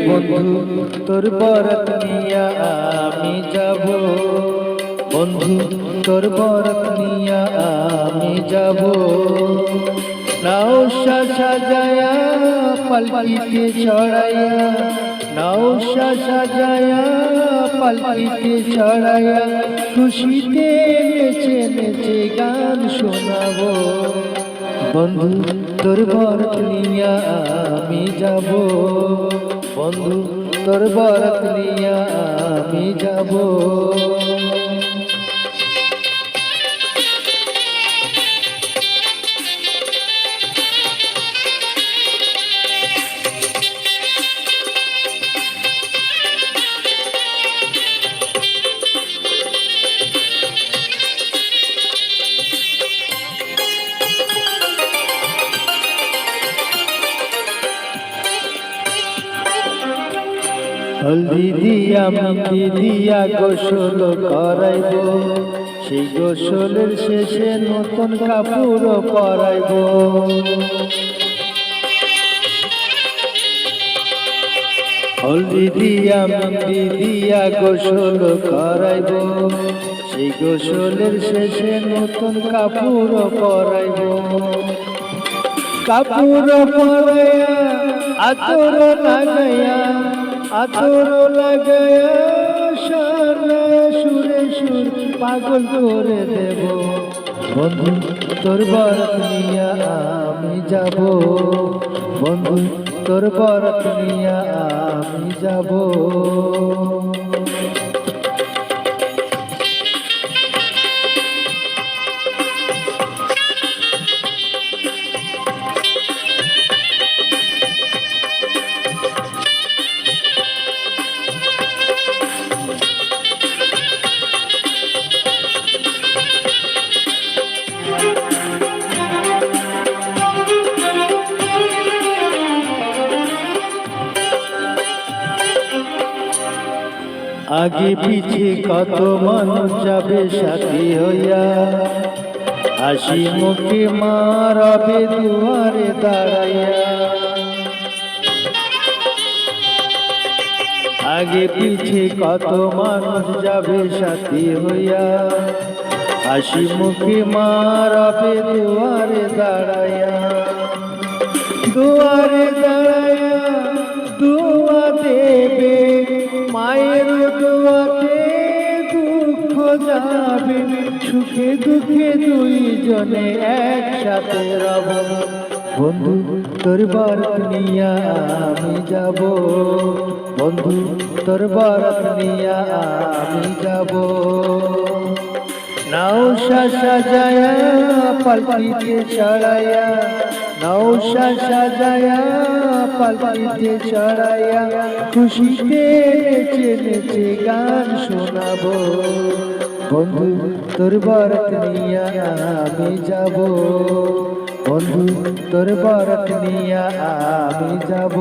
বন্ধু তোর বরাত নিয়া আমি যাব, বন্ধু তোর বরাত নিয়া আমি যাব। নৌশা সাজায়া পালকিতে চড়াইয়া, নৌশা সাজায়া পালকিতে চড়াইয়া, খুশিতে নেচে নেচে গান শোনাবো। বন্ধু তোর বরাত নিয়া আমি যাব, বন্ধু তোর বরাত নিয়া আমি যাব। হলদি দিয়া মেহেন্দি দিয়া গোসল করাইব, সেই গোসলের শেষে নতুন কাপড় পরাইব। হলদি দিয়া মেহেন্দি দিয়া গোসল করাইব, সেই গোসলের শেষে নতুন কাপড় পরাইব। কাপড় পরাইয়া আতর লাগাইয়া, আতর লাগায়া সারায়া সুরে সুর পাগল করে দেব। বন্ধু তোর বরাত নিয়া আমি যাব, বন্ধু তোর বরাত নিয়া আমি যাব। আগে পিছে কত মানুষ যাবে সাথী হইয়া, হাসি মুখে মারাবে দুয়ারে দাঁড়াইয়া। আগে পিছে কত মানুষ যাবে সাথী হইয়া, হাসি মুখে মারাবে দুয়ারে দাঁড়াইয়া। দুয়ারে দাঁড়াইয়া দুয়া দেবে, মায়ের দোয়াতে দুঃখ যাবে, সুখে দুঃখে দুইজনে একসাথে রব। বন্ধু তোর বরাত নিয়া আমি যাব, বন্ধু তোর বরাত নিয়া আমি যাব। নৌশা সাজায়া পালকিতে চড়াইয়া, নৌশা সাজায়া পালকিতে চড়াইয়া, খুশিতে নেচে নেচে গান শোনাবো। বন্ধু তোর বরাত নিয়া আমি যাব, বন্ধু তোর বরাত নিয়া আমি যাব।